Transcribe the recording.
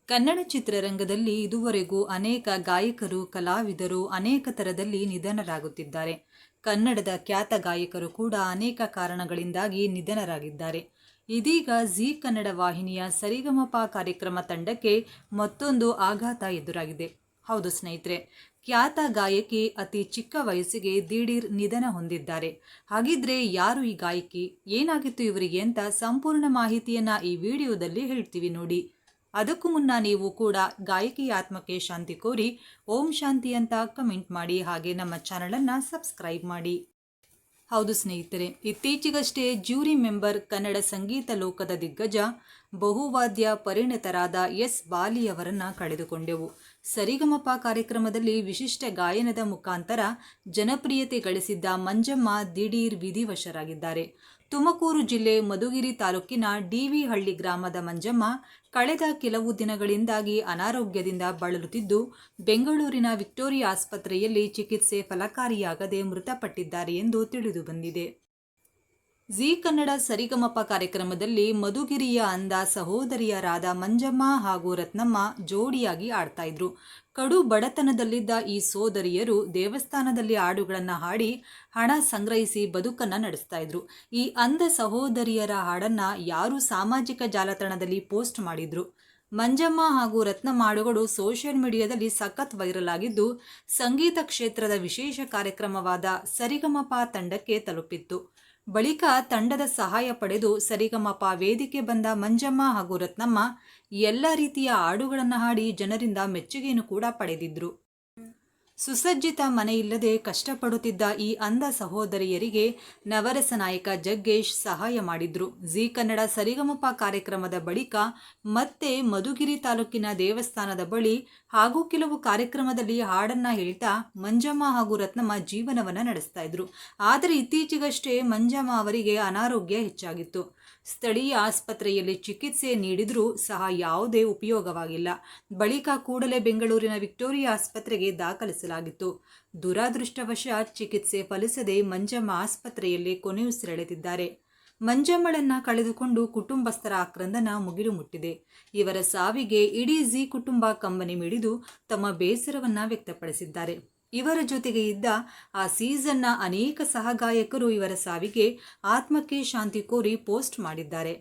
ಕನ್ನಡ ಚಿತ್ರರಂಗದಲ್ಲಿ ಇದುವರೆಗೂ ಅನೇಕ ಗಾಯಕರು, ಕಲಾವಿದರು ಅನೇಕ ಥರದಲ್ಲಿ ನಿಧನರಾಗುತ್ತಿದ್ದಾರೆ. ಕನ್ನಡದ ಖ್ಯಾತ ಗಾಯಕರು ಕೂಡ ಅನೇಕ ಕಾರಣಗಳಿಂದಾಗಿ ನಿಧನರಾಗಿದ್ದಾರೆ. ಇದೀಗ ಜೀ ಕನ್ನಡ ವಾಹಿನಿಯ ಸರಿಗಮಪ ಕಾರ್ಯಕ್ರಮ ತಂಡಕ್ಕೆ ಮತ್ತೊಂದು ಆಘಾತ ಎದುರಾಗಿದೆ. ಹೌದು ಸ್ನೇಹಿತರೆ, ಖ್ಯಾತ ಗಾಯಕಿ ಅತಿ ಚಿಕ್ಕ ವಯಸ್ಸಿಗೆ ದಿಢೀರ್ ನಿಧನ ಹೊಂದಿದ್ದಾರೆ. ಹಾಗಿದ್ರೆ ಯಾರು ಈ ಗಾಯಕಿ, ಏನಾಗಿತ್ತು ಇವರಿಗೆ ಅಂತ ಸಂಪೂರ್ಣ ಮಾಹಿತಿಯನ್ನ ಈ ವಿಡಿಯೋದಲ್ಲಿ ಹೇಳ್ತೀವಿ ನೋಡಿ. ಅದಕ್ಕೂ ಮುನ್ನ ನೀವು ಕೂಡ ಗಾಯಕಿ ಆತ್ಮಕ್ಕೆ ಶಾಂತಿ ಕೋರಿ ಓಂ ಶಾಂತಿ ಅಂತ ಕಮೆಂಟ್ ಮಾಡಿ, ಹಾಗೆ ನಮ್ಮ ಚಾನಲನ್ನು ಸಬ್ಸ್ಕ್ರೈಬ್ ಮಾಡಿ. ಹೌದು ಸ್ನೇಹಿತರೆ, ಇತ್ತೀಚೆಗಷ್ಟೇ ಜ್ಯೂರಿ ಮೆಂಬರ್, ಕನ್ನಡ ಸಂಗೀತ ಲೋಕದ ದಿಗ್ಗಜ, ಬಹುವಾದ್ಯ ಪರಿಣಿತರಾದ ಎಸ್ ಬಾಲಿಯವರನ್ನು ಕಳೆದುಕೊಂಡೆವು. ಸರಿಗಮಪ ಕಾರ್ಯಕ್ರಮದಲ್ಲಿ ವಿಶಿಷ್ಟ ಗಾಯನದ ಮುಖಾಂತರ ಜನಪ್ರಿಯತೆ ಗಳಿಸಿದ್ದ ಮಂಜಮ್ಮ ದಿಢೀರ್ ವಿಧಿವಶರಾಗಿದ್ದಾರೆ. ತುಮಕೂರು ಜಿಲ್ಲೆ ಮಧುಗಿರಿ ತಾಲೂಕಿನ ಡಿವಿ ಹಳ್ಳಿ ಗ್ರಾಮದ ಮಂಜಮ್ಮ ಕಳೆದ ಕೆಲವು ದಿನಗಳಿಂದಾಗಿ ಅನಾರೋಗ್ಯದಿಂದ ಬಳಲುತ್ತಿದ್ದು, ಬೆಂಗಳೂರಿನ ವಿಕ್ಟೋರಿಯಾ ಆಸ್ಪತ್ರೆಯಲ್ಲಿ ಚಿಕಿತ್ಸೆ ಫಲಕಾರಿಯಾಗದೆ ಮೃತಪಟ್ಟಿದ್ದಾರೆ ಎಂದು ತಿಳಿದು ಬಂದಿದೆ. ಜೀ ಕನ್ನಡ ಸರಿಗಮಪ ಕಾರ್ಯಕ್ರಮದಲ್ಲಿ ಮಧುಗಿರಿಯ ಅಂದ ಸಹೋದರಿಯರಾದ ಮಂಜಮ್ಮ ಹಾಗೂ ರತ್ನಮ್ಮ ಜೋಡಿಯಾಗಿ ಆಡ್ತಾ ಇದ್ರು. ಕಡು ಬಡತನದಲ್ಲಿದ್ದ ಈ ಸೋದರಿಯರು ದೇವಸ್ಥಾನದಲ್ಲಿ ಹಾಡುಗಳನ್ನು ಹಾಡಿ ಹಣ ಸಂಗ್ರಹಿಸಿ ಬದುಕನ್ನು ನಡೆಸ್ತಾ ಇದ್ರು. ಈ ಅಂಧ ಸಹೋದರಿಯರ ಹಾಡನ್ನು ಯಾರು ಸಾಮಾಜಿಕ ಜಾಲತಾಣದಲ್ಲಿ ಪೋಸ್ಟ್ ಮಾಡಿದ್ರು. ಮಂಜಮ್ಮ ಹಾಗೂ ರತ್ನಮ್ಮ ಹಾಡುಗಳು ಸೋಷಿಯಲ್ ಮೀಡಿಯಾದಲ್ಲಿ ಸಖತ್ ವೈರಲ್ ಆಗಿದ್ದು, ಸಂಗೀತ ಕ್ಷೇತ್ರದ ವಿಶೇಷ ಕಾರ್ಯಕ್ರಮವಾದ ಸರಿಗಮಪ ತಂಡಕ್ಕೆ ತಲುಪಿತ್ತು. ಬಳಿಕ ತಂಡದ ಸಹಾಯ ಪಡೆದು ಸರಿಗಮಪ ವೇದಿಕೆ ಬಂದ ಮಂಜಮ್ಮ ಹಾಗೂ ರತ್ನಮ್ಮ ಎಲ್ಲ ರೀತಿಯ ಹಾಡುಗಳನ್ನು ಹಾಡಿ ಜನರಿಂದ ಮೆಚ್ಚುಗೆಯನ್ನು ಕೂಡ ಪಡೆದಿದ್ರು. ಸುಸಜ್ಜಿತ ಮನೆಯಿಲ್ಲದೆ ಕಷ್ಟಪಡುತ್ತಿದ್ದ ಈ ಅಂಧ ಸಹೋದರಿಯರಿಗೆ ನವರಸ ನಾಯಕ ಜಗ್ಗೇಶ್ ಸಹಾಯ ಮಾಡಿದ್ರು. ಜೀ ಕನ್ನಡ ಸರಿಗಮಪ ಕಾರ್ಯಕ್ರಮದ ಬಳಿಕ ಮತ್ತೆ ಮಧುಗಿರಿ ತಾಲೂಕಿನ ದೇವಸ್ಥಾನದ ಬಳಿ ಹಾಗೂ ಕೆಲವು ಕಾರ್ಯಕ್ರಮದಲ್ಲಿ ಹಾಡನ್ನ ಹೇಳ್ತಾ ಮಂಜಮ್ಮ ಹಾಗೂ ರತ್ನಮ್ಮ ಜೀವನವನ್ನು ನಡೆಸ್ತಾ ಇದ್ರು. ಆದರೆ ಇತ್ತೀಚೆಗಷ್ಟೇ ಮಂಜಮ್ಮ ಅವರಿಗೆ ಅನಾರೋಗ್ಯ ಹೆಚ್ಚಾಗಿತ್ತು. ಸ್ಥಳೀಯ ಆಸ್ಪತ್ರೆಯಲ್ಲಿ ಚಿಕಿತ್ಸೆ ನೀಡಿದ್ರೂ ಸಹ ಯಾವುದೇ ಉಪಯೋಗವಾಗಿಲ್ಲ. ಬಳಿಕ ಕೂಡಲೇ ಬೆಂಗಳೂರಿನ ವಿಕ್ಟೋರಿಯಾ ಆಸ್ಪತ್ರೆಗೆ ದಾಖಲಿಸಲಾಗಿತ್ತು. ದುರಾದೃಷ್ಟವಶಾತ್ ಚಿಕಿತ್ಸೆ ಫಲಿಸದೆ ಮಂಜಮ್ಮ ಆಸ್ಪತ್ರೆಯಲ್ಲಿ ಕೊನೆಯುಸಿರೆಳೆದಿದ್ದಾರೆ. ಮಂಜಮ್ಮಳನ್ನ ಕಳೆದುಕೊಂಡು ಕುಟುಂಬಸ್ಥರ ಆಕ್ರಂದನ ಮುಗಿಲು ಮುಟ್ಟಿದೆ. ಇವರ ಸಾವಿಗೆ ಇಡೀ ಜೀ ಕುಟುಂಬ ಕಂಬನಿ ಮಿಡಿದು ತಮ್ಮ ಬೇಸರವನ್ನ ವ್ಯಕ್ತಪಡಿಸಿದ್ದಾರೆ. ಇವರ ಜೊತೆಗೆ ಇದ್ದ ಆ ಸೀಸನ್ನ ಅನೇಕ ಸಹಗಾಯಕರು ಇವರ ಸಾವಿಗೆ ಆತ್ಮಕ್ಕೆ ಶಾಂತಿ ಕೋರಿ ಪೋಸ್ಟ್ ಮಾಡಿದ್ದಾರೆ.